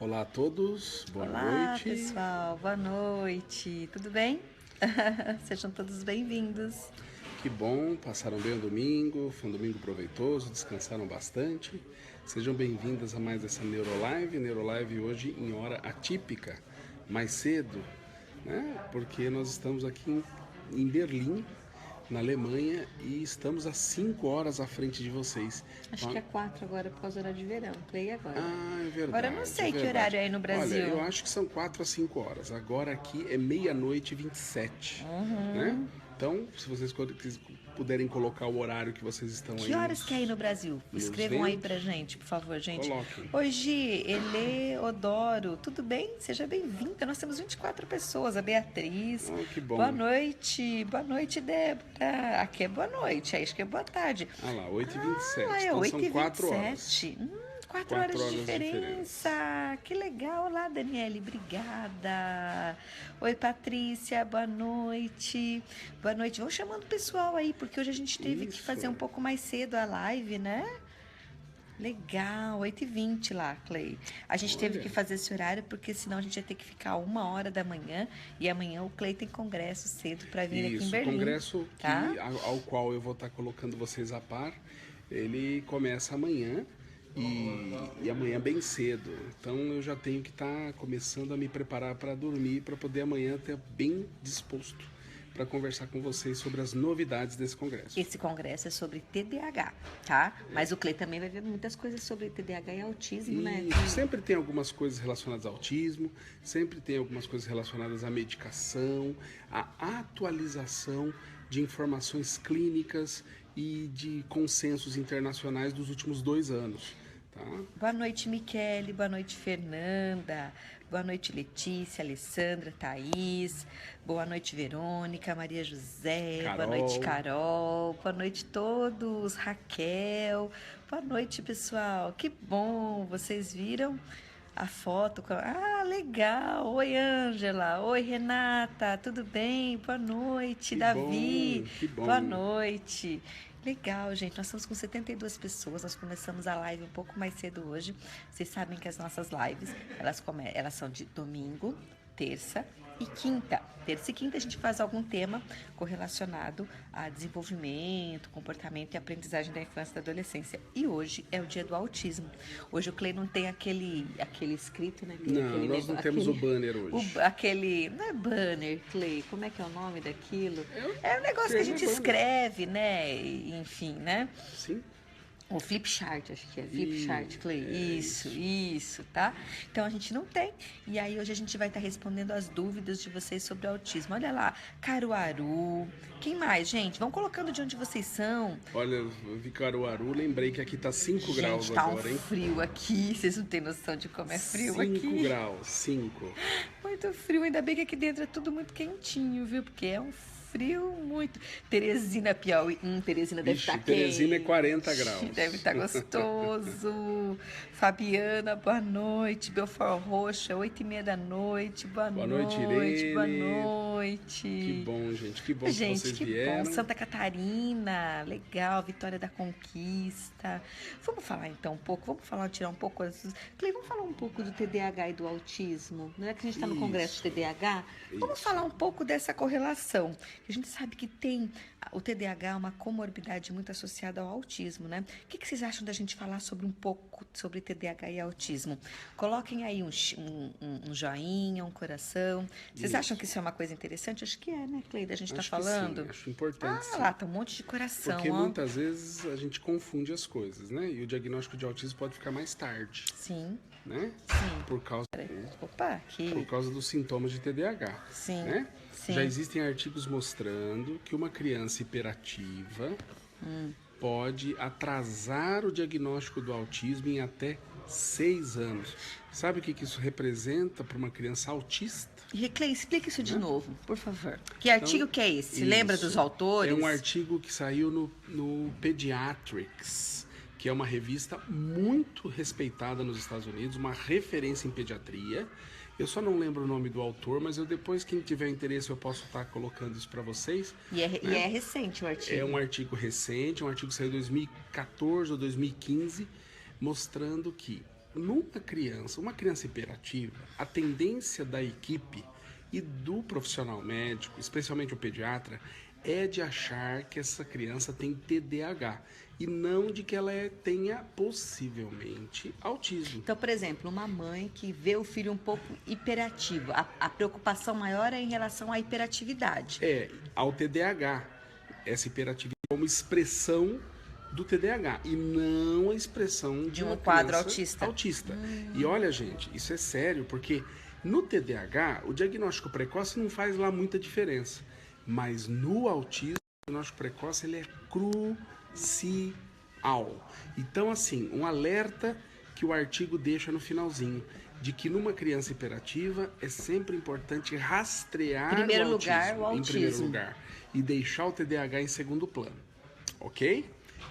Olá a todos, boa Olá, noite. pessoal, boa noite. Tudo bem? Sejam todos bem-vindos. Que bom, passaram bem o domingo, foi um domingo proveitoso, descansaram bastante. Sejam bem-vindas a mais essa Neurolive hoje em hora atípica, mais cedo, né? Porque nós estamos aqui em Berlim, na Alemanha, e estamos a 5 horas à frente de vocês. Acho que é 4 agora por causa do horário de verão. Play agora. Ah, é verdade. Agora eu não sei é que verdade. horário é aí no Brasil. Olha, eu acho que são 4 a 5 horas. Agora aqui é meia-noite e 27. Né? Então, se vocês puderem colocar o horário que vocês estão aí. Que horas que é aí no Brasil? nos Escrevam aí ventos, pra gente, por favor, gente. coloquem. Hoje, Eleodoro, tudo bem? Seja bem-vinda. Nós temos 24 pessoas. A Beatriz. Oh, que bom. Boa noite. Boa noite, Débora. Aqui é boa noite. Acho que é boa tarde. Ah lá, 8h27. Ah, é Então 8 são e 4 horas. 4 horas de diferença. Que legal. Olá, Daniele, obrigada. Oi, Patrícia, boa noite. Boa noite. Vamos chamando o pessoal aí, porque hoje a gente teve que fazer um pouco mais cedo a live, né? Legal, 8h20 lá, Clay. A gente teve que fazer esse horário porque senão a gente ia ter que ficar 1h da manhã e amanhã o Clay tem congresso cedo para vir aqui em Berlim. Congresso tá? ao qual eu vou estar colocando vocês a par, ele começa amanhã e amanhã bem cedo. Então eu já tenho que estar começando a me preparar para dormir, para poder amanhã estar bem disposto para conversar com vocês sobre as novidades desse congresso. Esse congresso é sobre TDAH, tá? Mas o Clay também vai ver muitas coisas sobre TDAH e autismo, né? Sempre tem algumas coisas relacionadas ao autismo, sempre tem algumas coisas relacionadas à medicação, à atualização de informações clínicas e de consensos internacionais dos últimos 2 anos. Tá? Boa noite, Michele. Boa noite, Fernanda. Boa noite, Letícia, Alessandra, Thaís. Boa noite, Verônica, Maria José. Carol. Boa noite, Carol. Boa noite todos. Raquel. Boa noite, pessoal. Que bom. Vocês viram a foto? Ah, legal. Oi, Ângela. Oi, Renata. Tudo bem? Boa noite, Davi. Que bom. Boa noite. Legal, gente. Nós estamos com 72 pessoas. Nós começamos a live um pouco mais cedo hoje. Vocês sabem que as nossas lives, elas são de domingo, terça e quinta. Terça e quinta a gente faz algum tema correlacionado a desenvolvimento, comportamento e aprendizagem da infância e da adolescência. E hoje é o dia do autismo. Hoje o Clay não tem aquele escrito, né? Não, nós não temos o banner hoje. Não é banner, Clay, como é que é o nome daquilo? É um negócio que a gente escreve, né? Enfim, né? Sim. O flip chart, acho que é. Flip chart, Clay. Isso, tá? Então a gente não tem. E aí hoje a gente vai estar respondendo as dúvidas de vocês sobre o autismo. Olha lá, Caruaru. Quem mais, gente? Vão colocando de onde vocês são. Olha, eu vi Caruaru, lembrei que aqui tá 5 graus tá agora, hein? Tá um frio aqui. Vocês não têm noção de como é frio aqui. 5 graus, 5. Muito frio. Ainda bem que aqui dentro é tudo muito quentinho, viu? Porque é um frio muito. Teresina, Piauí. Teresina deve estar quente. Teresina é 40 graus. Deve estar gostoso. Fabiana, boa noite. Belfort Roxa, 8h30 da noite. Boa noite, Irene. Boa noite. Que bom, gente. Que bom que vocês vieram. Bom. Santa Catarina, legal. Vitória da Conquista. Vamos falar então um pouco. Tirar um pouco. Clay, vamos falar um pouco do TDAH e do autismo. Não é que a gente está no congresso de TDAH? Vamos falar um pouco dessa correlação. A gente sabe que o TDAH é uma comorbidade muito associada ao autismo, né? O que vocês acham da gente falar um pouco sobre TDAH e autismo? Coloquem aí um joinha, um coração. Vocês acham que isso é uma coisa interessante? Acho que é, né, Cleide? A gente está falando. Sim, acho importante. Ah, lá, tá um monte de coração. Porque muitas vezes a gente confunde as coisas, né? E o diagnóstico de autismo pode ficar mais tarde. Sim. Né? Sim. Por causa dos sintomas de TDAH. Sim. Né? Sim. Já existem artigos mostrando que uma criança hiperativa pode atrasar o diagnóstico do autismo em até 6 anos. Sabe o que isso representa para uma criança autista? Clay, explica isso de novo, por favor. Que artigo que é esse? Lembra dos autores? É um artigo que saiu no Pediatrics, que é uma revista muito respeitada nos Estados Unidos, uma referência em pediatria. Eu só não lembro o nome do autor, mas depois, quem tiver interesse, eu posso estar colocando isso para vocês. E é recente o artigo? É um artigo recente, um artigo que saiu em 2014 ou 2015, mostrando que uma criança hiperativa, a tendência da equipe e do profissional médico, especialmente o pediatra, é de achar que essa criança tem TDAH e não de que ela tenha possivelmente autismo. Então, por exemplo, uma mãe que vê o filho um pouco hiperativo, a preocupação maior é em relação à hiperatividade. Ao TDAH, essa hiperatividade como expressão do TDAH e não a expressão de um quadro autista. E olha, gente, isso é sério, porque no TDAH, o diagnóstico precoce não faz lá muita diferença, mas no autismo, o diagnóstico precoce ele é crucial. Então, assim, um alerta que o artigo deixa no finalzinho, de que numa criança hiperativa é sempre importante rastrear o autismo, em primeiro lugar, e deixar o TDAH em segundo plano, ok?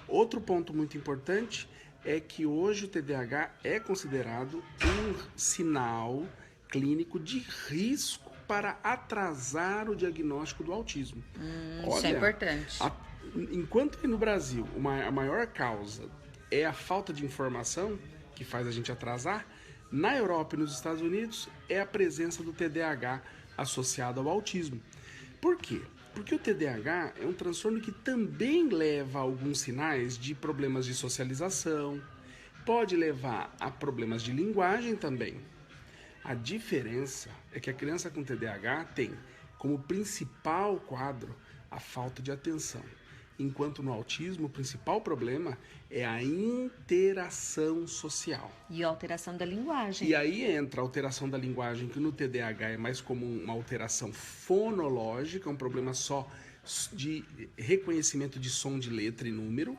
Outro ponto muito importante é que hoje o TDAH é considerado um sinal clínico de risco para atrasar o diagnóstico do autismo. Isso é importante. Enquanto que no Brasil a maior causa é a falta de informação, que faz a gente atrasar, na Europa e nos Estados Unidos é a presença do TDAH associado ao autismo. Por quê? Porque o TDAH é um transtorno que também leva a alguns sinais de problemas de socialização, pode levar a problemas de linguagem também. A diferença é que a criança com TDAH tem como principal quadro a falta de atenção, enquanto no autismo o principal problema é a interação social. E a alteração da linguagem. E aí entra a alteração da linguagem, que no TDAH é mais comum uma alteração fonológica, um problema só de reconhecimento de som de letra e número,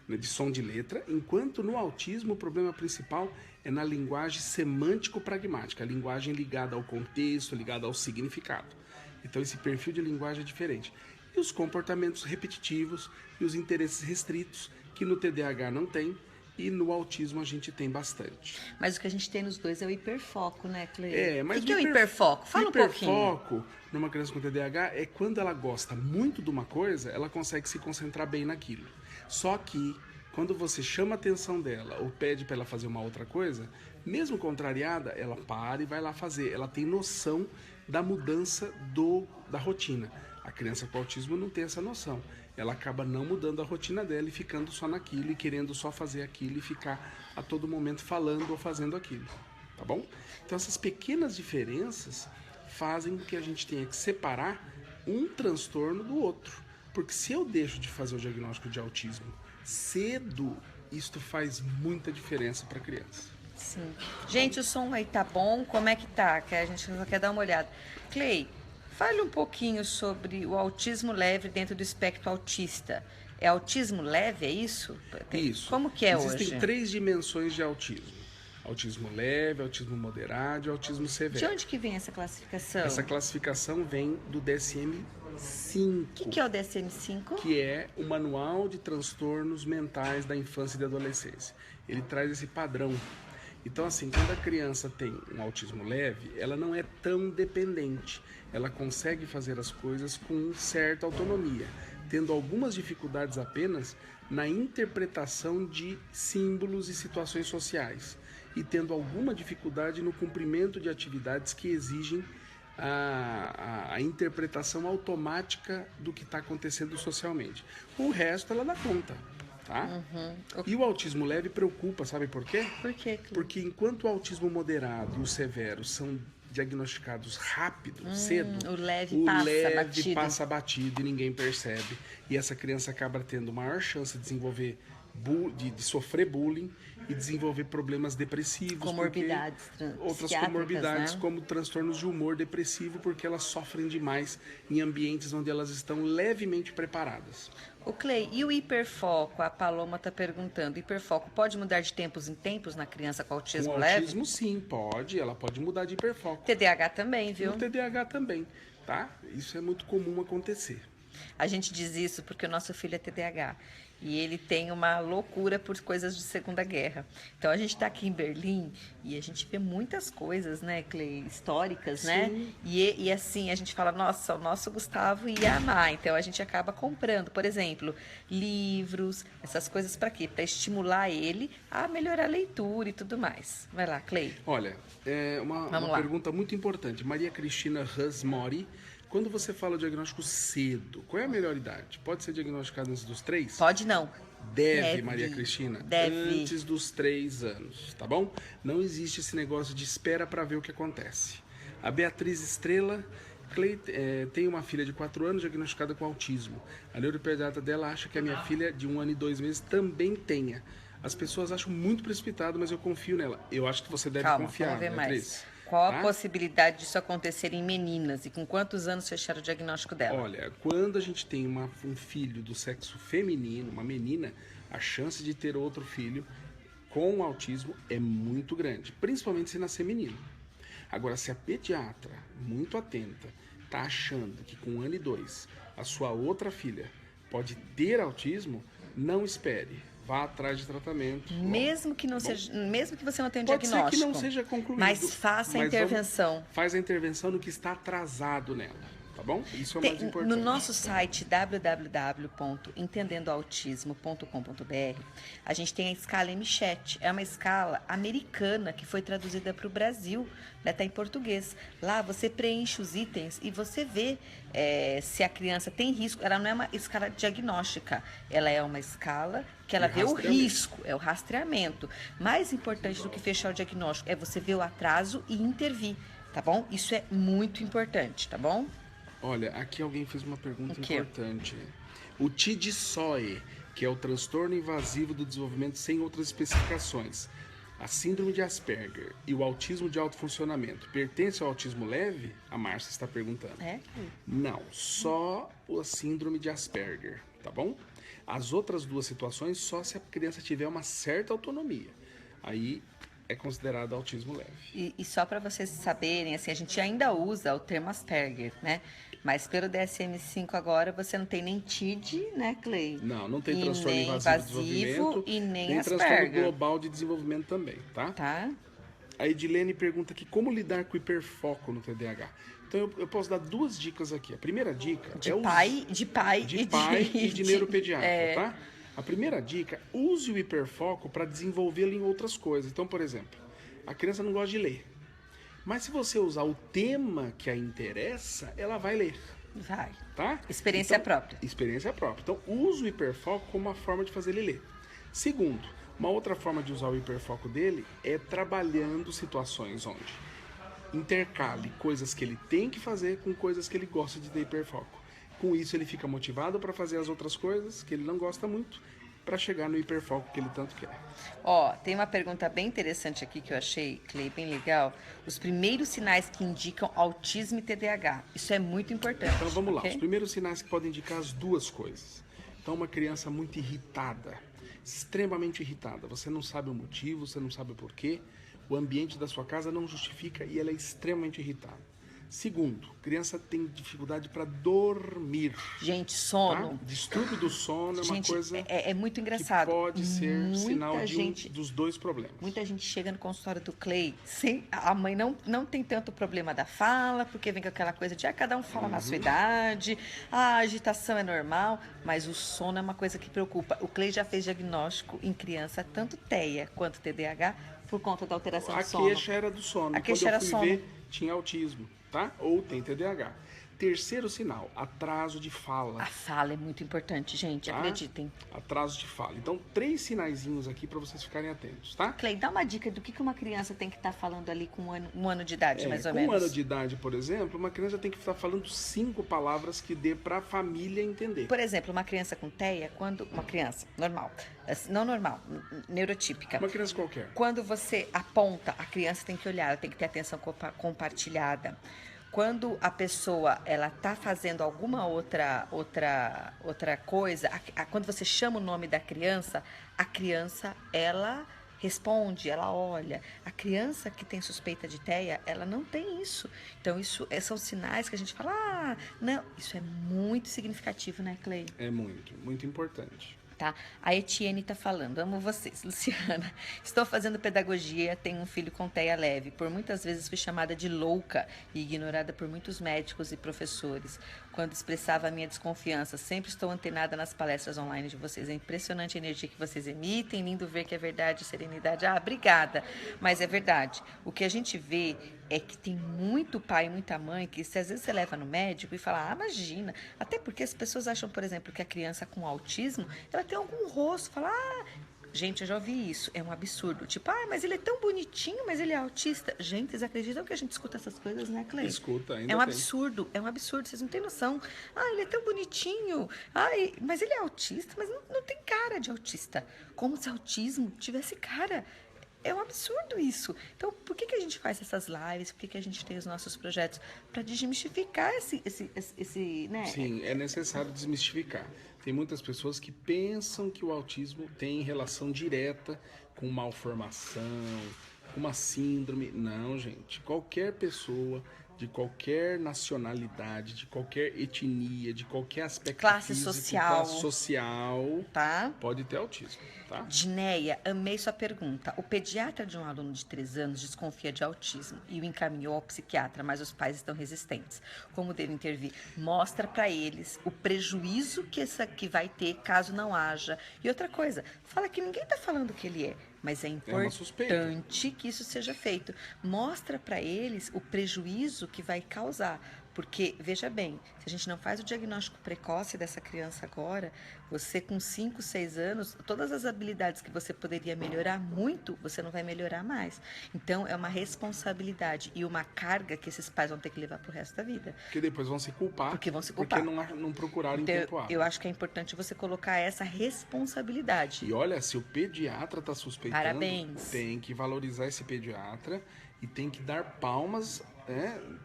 de som de letra, enquanto no autismo o problema principal é na linguagem semântico-pragmática, a linguagem ligada ao contexto, ligada ao significado. Então esse perfil de linguagem é diferente. E os comportamentos repetitivos e os interesses restritos, que no TDAH não tem, e no autismo a gente tem bastante. Mas o que a gente tem nos dois é o hiperfoco, né, Cleide? Mas o que é o hiperfoco? Fala um pouquinho. O hiperfoco numa criança com TDAH é quando ela gosta muito de uma coisa, ela consegue se concentrar bem naquilo. Só que quando você chama a atenção dela ou pede para ela fazer uma outra coisa, mesmo contrariada, ela para e vai lá fazer. Ela tem noção da mudança da rotina. A criança com autismo não tem essa noção. Ela acaba não mudando a rotina dela e ficando só naquilo e querendo só fazer aquilo e ficar a todo momento falando ou fazendo aquilo. Tá bom? Então essas pequenas diferenças fazem com que a gente tenha que separar um transtorno do outro. Porque se eu deixo de fazer o diagnóstico de autismo cedo, isto faz muita diferença para a criança. Sim. Gente, o som aí tá bom? Como é que tá? Que a gente só quer dar uma olhada. Clay, fale um pouquinho sobre o autismo leve dentro do espectro autista. É autismo leve, é isso? Isso. Como que é hoje? Existem 3 dimensões de autismo. Autismo leve, autismo moderado e autismo severo. De onde que vem essa classificação? Essa classificação vem do DSM-5. O que é o DSM-5? Que é o Manual de Transtornos Mentais da Infância e da Adolescência. Ele traz esse padrão. Então, assim, quando a criança tem um autismo leve, ela não é tão dependente. Ela consegue fazer as coisas com certa autonomia, tendo algumas dificuldades apenas na interpretação de símbolos e situações sociais, e tendo alguma dificuldade no cumprimento de atividades que exigem a interpretação automática do que está acontecendo socialmente. O resto ela dá conta. Tá? E o autismo leve preocupa, sabe por quê? Por quê? Porque enquanto o autismo moderado e o severo são diagnosticados rápido, cedo, o leve passa batido e ninguém percebe. E essa criança acaba tendo maior chance de desenvolver, de sofrer bullying e desenvolver problemas depressivos. Comorbidades. Outras comorbidades, né? Como transtornos de humor depressivo, porque elas sofrem demais em ambientes onde elas estão levemente preparadas. O Clay, e o hiperfoco? A Paloma está perguntando. O hiperfoco pode mudar de tempos em tempos na criança com autismo leve? Autismo, sim, pode. Ela pode mudar de hiperfoco. TDAH também, viu? O TDAH também, tá? Isso é muito comum acontecer. A gente diz isso porque o nosso filho é TDAH. E ele tem uma loucura por coisas de Segunda Guerra. Então a gente está aqui em Berlim e a gente vê muitas coisas, né, Clay, históricas, né? Sim. E assim, a gente fala, nossa, o nosso Gustavo ia amar. Então a gente acaba comprando, por exemplo, livros, essas coisas para quê? Para estimular ele a melhorar a leitura e tudo mais. Vai lá, Clay. Olha, uma pergunta muito importante. Maria Cristina Rasmori, quando você fala diagnóstico cedo, qual é a melhor idade? Pode ser diagnosticado antes dos 3? Pode não. Deve, Maria Cristina. Deve. Antes dos 3 anos, tá bom? Não existe esse negócio de espera para ver o que acontece. A Beatriz Estrela Clay, tem uma filha de 4 anos diagnosticada com autismo. A neuropediatra dela acha que a minha filha de 1 ano e 2 meses também tenha. As pessoas acham muito precipitado, mas eu confio nela. Eu acho que você deve confiar, vamos ver Beatriz. mais. Qual a possibilidade disso acontecer em meninas? E com quantos anos fecharam o diagnóstico dela? Olha, quando a gente tem um filho do sexo feminino, uma menina, a chance de ter outro filho com autismo é muito grande, principalmente se nascer menino. Agora, se a pediatra, muito atenta, está achando que com 1 ano e 2 a sua outra filha pode ter autismo, não espere. Vá atrás de tratamento. Mesmo que não seja, mesmo que você não tenha um pode diagnóstico. Pode ser que não seja concluído. Mas faça a intervenção. Faz a intervenção no que está atrasado nela, tá bom? Isso é o mais importante. No nosso site www.entendendoautismo.com.br, a gente tem a escala MCHAT. É uma escala americana que foi traduzida para o Brasil, né? Tá em português. Lá você preenche os itens e você vê se a criança tem risco. Ela não é uma escala diagnóstica, ela é uma escala que ela vê o risco, é o rastreamento. Mais importante do que fechar o diagnóstico é você ver o atraso e intervir, tá bom? Isso é muito importante, tá bom? Olha, aqui alguém fez uma pergunta importante. O TID-SOE, que é o transtorno invasivo do desenvolvimento sem outras especificações, a síndrome de Asperger e o autismo de alto funcionamento, pertence ao autismo leve? A Márcia está perguntando. Não, só a síndrome de Asperger, tá bom? As outras 2 situações só se a criança tiver uma certa autonomia. Aí é considerado autismo leve. E só para vocês saberem, assim, a gente ainda usa o termo Asperger, né? Mas pelo DSM-5 agora você não tem nem TID, né, Clay? Não tem transtorno invasivo de desenvolvimento e nem Asperger. Transtorno global de desenvolvimento também, tá? Tá. A Edilene pergunta aqui como lidar com hiperfoco no TDAH. Então eu posso dar 2 dicas aqui. A primeira dica de pai e de neuropediatra, tá? A primeira dica, use o hiperfoco para desenvolvê-lo em outras coisas. Então, por exemplo, a criança não gosta de ler. Mas se você usar o tema que a interessa, ela vai ler. Vai. Tá? Experiência própria. Experiência própria. Então, use o hiperfoco como uma forma de fazer ele ler. Segundo, uma outra forma de usar o hiperfoco dele é trabalhando situações onde intercale coisas que ele tem que fazer com coisas que ele gosta de ter hiperfoco. Com isso, ele fica motivado para fazer as outras coisas que ele não gosta muito, para chegar no hiperfoco que ele tanto quer. Tem uma pergunta bem interessante aqui que eu achei, Clay, bem legal. Os primeiros sinais que indicam autismo e TDAH. Isso é muito importante. Então vamos lá. Os primeiros sinais que podem indicar as 2 coisas. Então, uma criança muito irritada, extremamente irritada. Você não sabe o motivo, você não sabe o porquê. O ambiente da sua casa não justifica e ela é extremamente irritada. Segundo, criança tem dificuldade para dormir. Gente, sono. Tá? Distúrbio do sono é uma coisa é muito engraçado. Que pode ser sinal dos 2 problemas. Muita gente chega no consultório do Clay, a mãe não tem tanto problema da fala, porque vem com aquela coisa de cada um fala na sua idade, a agitação é normal, mas o sono é uma coisa que preocupa. O Clay já fez diagnóstico em criança, tanto TEA quanto TDAH, por conta da alteração do sono. A queixa era do sono. Quando eu fui ver, tinha autismo. Tá? Ou tem TDAH. Terceiro sinal, atraso de fala. A fala é muito importante, gente, tá? Acreditem. Atraso de fala. Então, 3 sinaizinhos aqui para vocês ficarem atentos, tá? Clay, dá uma dica do que uma criança tem que estar falando ali com um ano de idade, mais ou menos. Com 1 ano de idade, por exemplo, uma criança tem que estar falando 5 palavras que dê para a família entender. Por exemplo, uma criança com TEA, uma criança normal, não normal, neurotípica. Uma criança qualquer. Quando você aponta, a criança tem que olhar, ela tem que ter atenção compartilhada. Quando a pessoa ela tá fazendo alguma outra coisa, quando você chama o nome da criança, a criança ela responde, ela olha. A criança que tem suspeita de TEA, ela não tem isso. Então isso são sinais que a gente fala, não, isso é muito significativo, né, Clay? É muito importante. Tá? A Etienne tá falando, amo vocês. Luciana, estou fazendo pedagogia, tenho um filho com TEA leve. Por muitas vezes fui chamada de louca e ignorada por muitos médicos e professores. Quando expressava a minha desconfiança, sempre estou antenada nas palestras online de vocês. É impressionante a energia que vocês emitem, lindo ver que é verdade, serenidade. Ah, obrigada. Mas é verdade. O que a gente vê é que tem muito pai e muita mãe que, se às vezes você leva no médico e fala, imagina. Até porque as pessoas acham, por exemplo, que a criança com autismo, ela tem algum rosto, fala, gente, eu já ouvi isso, é um absurdo. Tipo, mas ele é tão bonitinho, mas ele é autista. Gente, vocês acreditam que a gente escuta essas coisas, né, Clay? Escuta, ainda é um tem. absurdo, vocês não têm noção. Ele é tão bonitinho, mas ele é autista, mas não tem cara de autista. Como se autismo tivesse cara. É um absurdo isso. Então, por que a gente faz essas lives? Por que a gente tem os nossos projetos? Para desmistificar esse, né? Sim, é necessário desmistificar. Tem muitas pessoas que pensam que o autismo tem relação direta com malformação, com uma síndrome. Não, gente. Qualquer pessoa de qualquer nacionalidade, de qualquer etnia, de qualquer aspecto classe físico, social, classe social, tá? pode ter autismo, tá? Dineia, amei sua pergunta. O pediatra de um aluno de 3 anos desconfia de autismo e o encaminhou ao psiquiatra, mas os pais estão resistentes. Como deve intervir? Mostra para eles o prejuízo que vai ter caso não haja. E outra coisa, fala que ninguém está falando que ele é, mas é importante que isso seja feito. Mostra para eles o prejuízo que vai causar. Porque, veja bem, se a gente não faz o diagnóstico precoce dessa criança agora, você com 5, 6 anos, todas as habilidades que você poderia melhorar muito, você não vai melhorar mais. Então, é uma responsabilidade e uma carga que esses pais vão ter que levar pro resto da vida. Porque depois vão se culpar. Porque vão se culpar. Porque não procuraram então, em tempo hábil. Eu acho que é importante você colocar essa responsabilidade. E olha, se o pediatra está suspeitando, parabéns, tem que valorizar esse pediatra e tem que dar palmas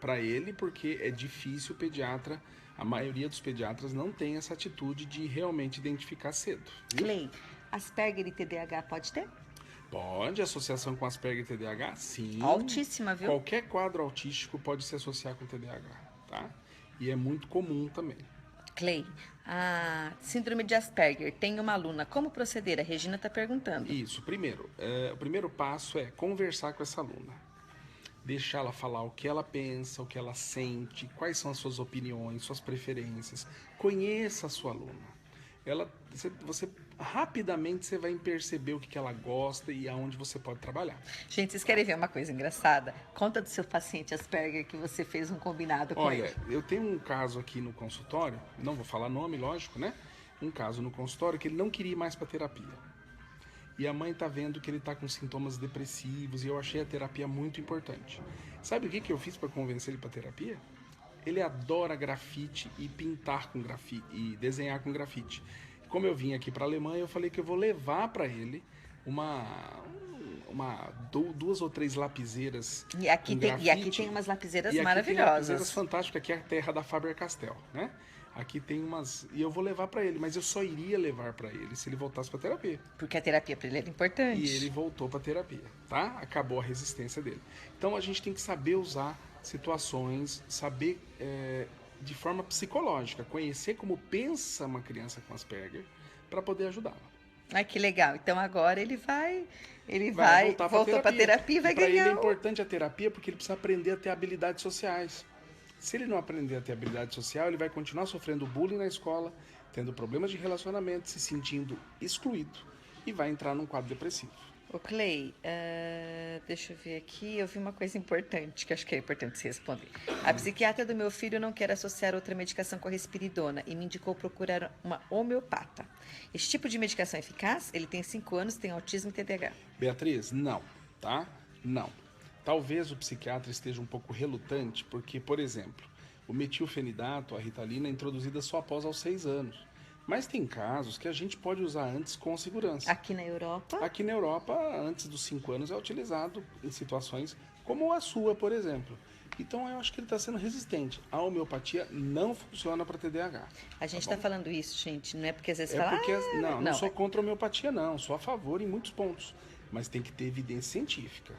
para ele, porque é difícil o pediatra, a maioria dos pediatras não tem essa atitude de realmente identificar cedo. Viu? Clay, Asperger e TDAH pode ter? Pode, associação com Asperger e TDAH, sim. Altíssima, viu? Qualquer quadro autístico pode se associar com TDAH, tá? E é muito comum também. Clay, a síndrome de Asperger, tem uma aluna, como proceder? A Regina está perguntando. Isso, primeiro, o primeiro passo é conversar com essa aluna. Deixar ela falar o que ela pensa, o que ela sente, quais são as suas opiniões, suas preferências. Conheça a sua aluna. Você rapidamente você vai perceber o que ela gosta e aonde você pode trabalhar. Gente, vocês querem ver uma coisa engraçada? Conta do seu paciente Asperger que você fez um combinado com ele. Olha, eu tenho um caso aqui no consultório, não vou falar nome, lógico, né? Um caso no consultório que ele não queria ir mais para terapia. E a mãe tá vendo que ele tá com sintomas depressivos e eu achei a terapia muito importante. Sabe o que eu fiz para convencer ele para terapia? Ele adora grafite e pintar com grafite e desenhar com grafite. Como eu vim aqui para a Alemanha, eu falei que eu vou levar para ele duas ou 3 lapiseiras. E aqui tem umas lapiseiras maravilhosas. Tem lapiseiras fantásticas, aqui é a terra da Faber-Castell, né? Aqui tem umas... E eu vou levar para ele, mas eu só iria levar para ele se ele voltasse para terapia. Porque a terapia para ele era importante. E ele voltou para terapia, tá? Acabou a resistência dele. Então a gente tem que saber usar situações, saber de forma psicológica, conhecer como pensa uma criança com Asperger para poder ajudá-la. Ai, que legal. Então agora ele voltou para terapia e vai ganhar. Para ele é importante a terapia porque ele precisa aprender a ter habilidades sociais. Se ele não aprender a ter habilidade social, ele vai continuar sofrendo bullying na escola, tendo problemas de relacionamento, se sentindo excluído e vai entrar num quadro depressivo. Ô Clay, deixa eu ver aqui, eu vi uma coisa importante, que acho que é importante você responder. A psiquiatra do meu filho não quer associar outra medicação com a risperidona e me indicou procurar uma homeopata. Esse tipo de medicação é eficaz? Ele tem 5 anos, tem autismo e TDAH. Beatriz, não, tá? Não. Talvez o psiquiatra esteja um pouco relutante, porque, por exemplo, o metilfenidato, a Ritalina, é introduzida só após aos 6 anos. Mas tem casos que a gente pode usar antes com segurança. Aqui na Europa? Aqui na Europa, antes dos 5 anos, é utilizado em situações como a sua, por exemplo. Então, eu acho que ele está sendo resistente. A homeopatia não funciona para TDAH. A gente está falando isso, gente, não é porque às vezes não sou contra a homeopatia, não. Sou a favor em muitos pontos. Mas tem que ter evidência científica.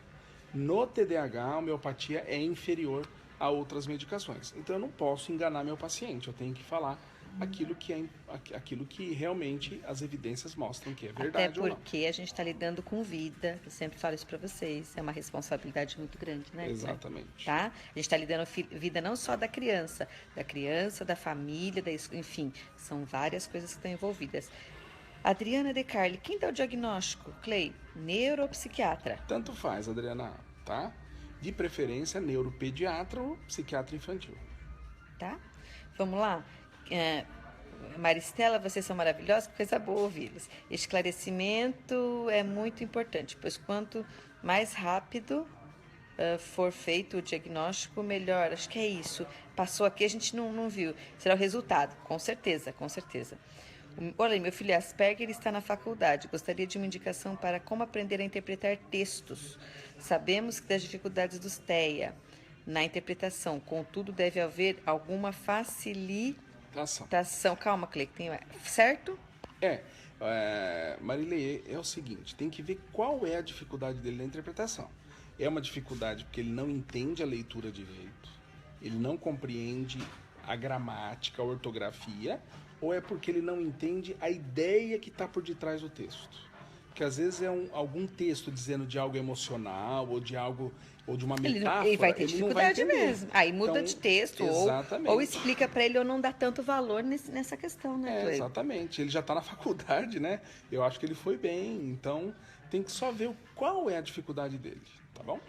No TDAH, a homeopatia é inferior a outras medicações. Então, eu não posso enganar meu paciente. Eu tenho que falar aquilo que realmente as evidências mostram que é Até verdade ou não. porque a gente está lidando com vida, eu sempre falo isso para vocês, é uma responsabilidade muito grande, né? Exatamente. Tá? A gente está lidando vida não só da criança, da família, enfim, são várias coisas que estão envolvidas. Adriana De Carli, quem dá o diagnóstico? Clay, neuropsiquiatra. Tanto faz, Adriana, tá? De preferência, neuropediatra ou psiquiatra infantil. Tá? Vamos lá? Maristela, vocês são maravilhosos, que coisa boa ouvi-los. Esclarecimento é muito importante, pois quanto mais rápido for feito o diagnóstico, melhor. Acho que é isso. Passou aqui, a gente não viu. Será o resultado, com certeza, com certeza. Olha, meu filho Asperger está na faculdade. Gostaria de uma indicação para como aprender a interpretar textos. Sabemos que das dificuldades dos TEA na interpretação, contudo, deve haver alguma facilitação. Calma, Clay, certo? Marilei, é o seguinte, tem que ver qual é a dificuldade dele na interpretação. É uma dificuldade porque ele não entende a leitura direito, ele não compreende a gramática, a ortografia, ou é porque ele não entende a ideia que está por detrás do texto? Porque às vezes é algum texto dizendo de algo emocional ou de uma metáfora. Ele vai ter dificuldade mesmo. Aí muda então, de texto ou explica para ele ou não dá tanto valor nessa questão, né, Cleide? Exatamente. Ele já está na faculdade, né? Eu acho que ele foi bem. Então tem que só ver qual é a dificuldade dele, tá bom?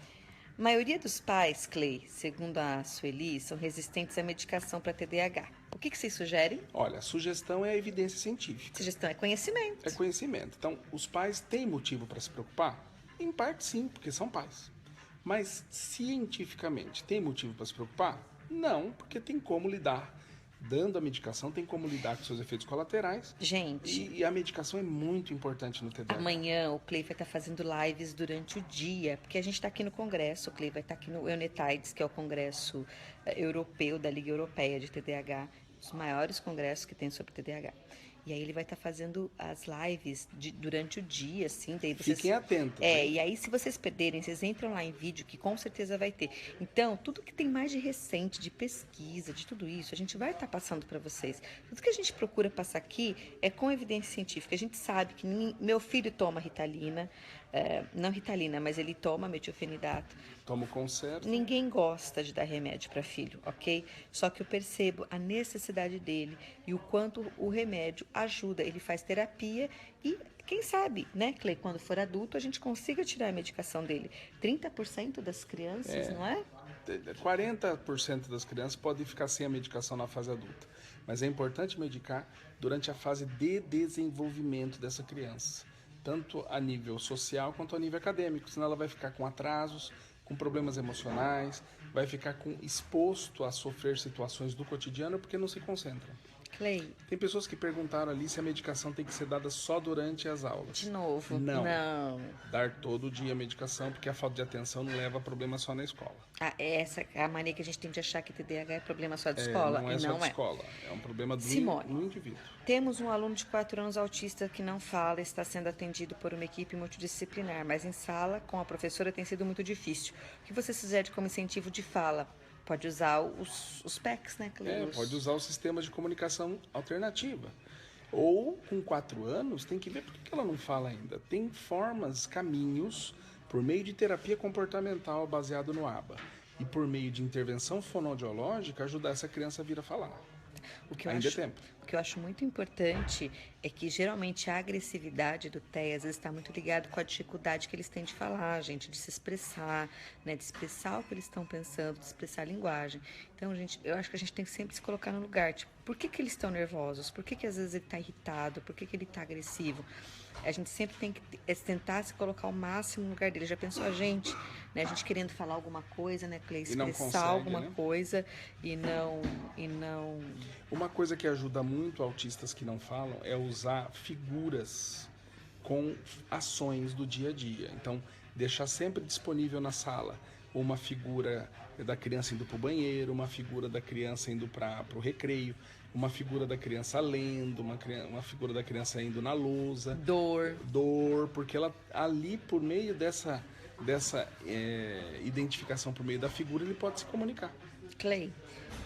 A maioria dos pais, Clay, segundo a Sueli, são resistentes à medicação para TDAH. O que vocês sugerem? Olha, a sugestão é a evidência científica. Sugestão é conhecimento. É conhecimento. Então, os pais têm motivo para se preocupar? Em parte, sim, porque são pais. Mas, cientificamente, tem motivo para se preocupar? Não, porque tem como lidar. Dando a medicação, tem como lidar com seus efeitos colaterais. Gente. E a medicação é muito importante no TDAH. Amanhã o Clay vai estar fazendo lives durante o dia, porque a gente está aqui no Congresso. O Clay vai estar aqui no Eunetides, que é o Congresso Europeu da Liga Europeia de TDAH, os maiores congressos que tem sobre TDAH. E aí ele vai estar fazendo as lives durante o dia, assim. Daí vocês... Fiquem atentos. E aí se vocês perderem, vocês entram lá em vídeo, que com certeza vai ter. Então, tudo que tem mais de recente, de pesquisa, de tudo isso, a gente vai estar passando para vocês. Tudo que a gente procura passar aqui é com evidência científica. A gente sabe que meu filho toma Ritalina, não Ritalina, mas ele toma metilfenidato. Toma o Concerta. Ninguém gosta de dar remédio para filho, ok? Só que eu percebo a necessidade dele e o quanto o remédio ajuda. Ele faz terapia e, quem sabe, né, Clay, quando for adulto, a gente consiga tirar a medicação dele. 30% das crianças, não é? 40% das crianças podem ficar sem a medicação na fase adulta. Mas é importante medicar durante a fase de desenvolvimento dessa criança. Tanto a nível social quanto a nível acadêmico. Senão ela vai ficar com atrasos, com problemas emocionais, vai ficar exposto a sofrer situações do cotidiano porque não se concentram. Clay. Tem pessoas que perguntaram ali se a medicação tem que ser dada só durante as aulas. De novo. Não. Dar todo dia a medicação, porque a falta de atenção não leva a problema só na escola. Essa é a mania que a gente tem de achar que TDAH é problema só de escola. Não é só de escola. É um problema do indivíduo. Temos um aluno de 4 anos autista que não fala, está sendo atendido por uma equipe multidisciplinar, mas em sala, com a professora, tem sido muito difícil. O que você sugere como incentivo de fala? Pode usar os PECs, né, Cleus? Pode usar os sistemas de comunicação alternativa. Ou, com 4 anos, tem que ver por que ela não fala ainda. Tem formas, caminhos, por meio de terapia comportamental baseado no ABA e por meio de intervenção fonoaudiológica, ajudar essa criança a vir a falar. Ainda é tempo. O que eu acho muito importante é que, geralmente, a agressividade do TEA, às vezes, está muito ligado com a dificuldade que eles têm de falar, gente, de se expressar, né, de expressar o que eles estão pensando, de expressar a linguagem. Então, gente, eu acho que a gente tem que sempre se colocar no lugar, tipo, por que eles estão nervosos? Por que às vezes ele está irritado? Por que ele está agressivo? A gente sempre tem que tentar se colocar o máximo no lugar dele. Já pensou a gente, né? A gente querendo falar alguma coisa, né, Clay? Expressar alguma coisa e não... Uma coisa que ajuda muito autistas que não falam é usar figuras com ações do dia a dia. Então, deixar sempre disponível na sala uma figura da criança indo para o banheiro, uma figura da criança indo para o recreio, uma figura da criança lendo, uma figura da criança indo na lousa. Dor, porque ela ali, por meio dessa identificação por meio da figura, ele pode se comunicar. Clay,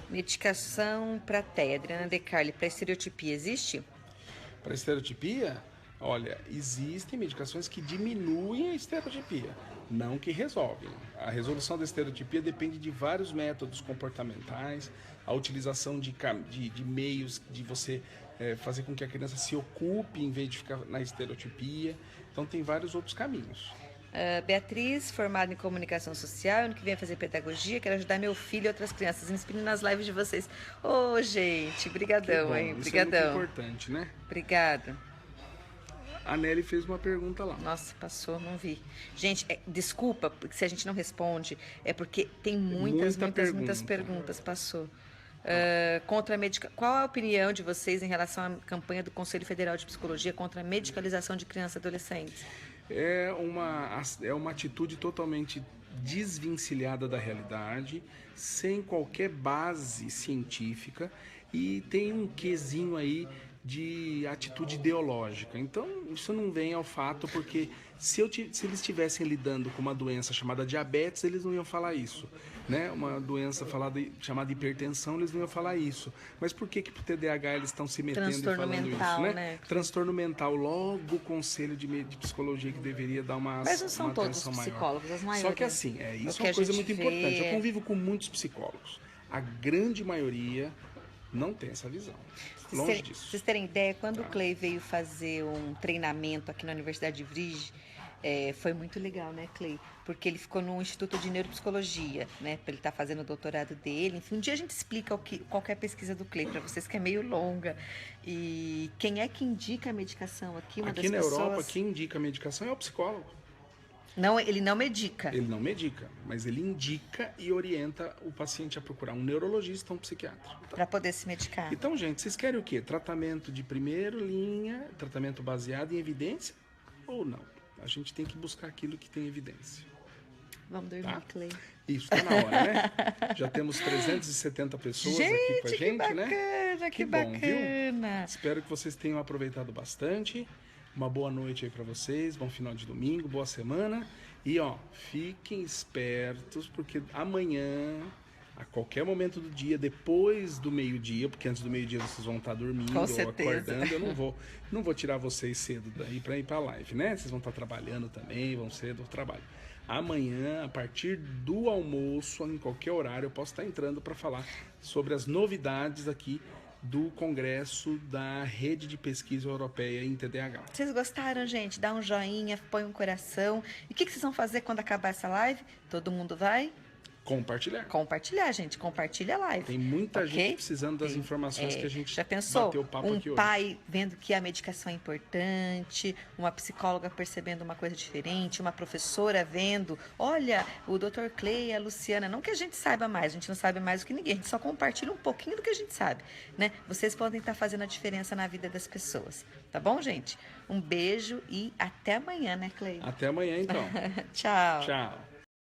medicação para TEA, Adriana De Carli, para estereotipia existe? Para estereotipia, olha, existem medicações que diminuem a estereotipia, não que resolvem. A resolução da estereotipia depende de vários métodos comportamentais, a utilização de meios de você fazer com que a criança se ocupe em vez de ficar na estereotipia. Então, tem vários outros caminhos. Beatriz, formada em comunicação social, ano que vem fazer pedagogia, quero ajudar meu filho e outras crianças, me inspirem nas lives de vocês. Ô, gente, brigadão, hein? Brigadão. Isso é muito importante, né? Obrigada. A Nelly fez uma pergunta lá. Nossa, passou, não vi. Gente, desculpa se a gente não responde, é porque tem muitas perguntas, passou. Contra a Qual a opinião de vocês em relação à campanha do Conselho Federal de Psicologia contra a medicalização de crianças e adolescentes? É uma atitude totalmente desvencilhada da realidade, sem qualquer base científica e tem um quesinho aí de atitude ideológica. Então, isso não vem ao fato, porque se eles estivessem lidando com uma doença chamada diabetes, eles não iam falar isso. Né? Uma doença chamada hipertensão, eles não iam falar isso. Mas por que pro TDAH eles estão se metendo e falando isso? Né? Transtorno mental. Logo o Conselho de Psicologia que deveria dar uma atenção maior. Mas não são todos os psicólogos, as maiores. Só que assim, isso é uma coisa muito importante. Eu convivo com muitos psicólogos. A grande maioria não tem essa visão. Longe disso. Pra vocês terem ideia, quando o Clay veio fazer um treinamento aqui na Universidade de Vrije, foi muito legal, né, Clay? Porque ele ficou no Instituto de Neuropsicologia, né? Ele tá fazendo o doutorado dele. Enfim, um dia a gente explica qual é a pesquisa do Clay para vocês, que é meio longa. E quem é que indica a medicação aqui? Aqui na Europa, quem indica a medicação é o psicólogo. Não, ele não medica. Ele não medica, mas ele indica e orienta o paciente a procurar um neurologista ou um psiquiatra. Para poder se medicar. Então, gente, vocês querem o quê? Tratamento de primeira linha, tratamento baseado em evidência ou não? A gente tem que buscar aquilo que tem evidência. Vamos dormir, Clay. Isso, tá na hora, né? Já temos 370 pessoas aqui com a gente, bacana, né? Que bom, bacana. Viu? Espero que vocês tenham aproveitado bastante. Uma boa noite aí para vocês, bom final de domingo, boa semana. E fiquem espertos, porque amanhã, a qualquer momento do dia, depois do meio-dia, porque antes do meio-dia vocês vão estar dormindo ou acordando, eu não vou tirar vocês cedo daí para ir para a live, né? Vocês vão estar trabalhando também, vão cedo ao trabalho. Amanhã, a partir do almoço, em qualquer horário, eu posso estar entrando para falar sobre as novidades aqui do Congresso da Rede de Pesquisa Europeia em TDAH. Vocês gostaram, gente? Dá um joinha, põe um coração. E o que vocês vão fazer quando acabar essa live? Todo mundo vai? Compartilhar. Compartilhar, gente. Compartilha a live. Tem muita gente precisando das informações que a gente já pensou? Bateu o papo aqui hoje. Um pai vendo que a medicação é importante, uma psicóloga percebendo uma coisa diferente, uma professora vendo, olha, o Dr. Clay, a Luciana, não que a gente saiba mais, a gente não sabe mais do que ninguém, a gente só compartilha um pouquinho do que a gente sabe, né? Vocês podem estar fazendo a diferença na vida das pessoas, tá bom, gente? Um beijo e até amanhã, né, Clay? Até amanhã, então. Tchau. Tchau.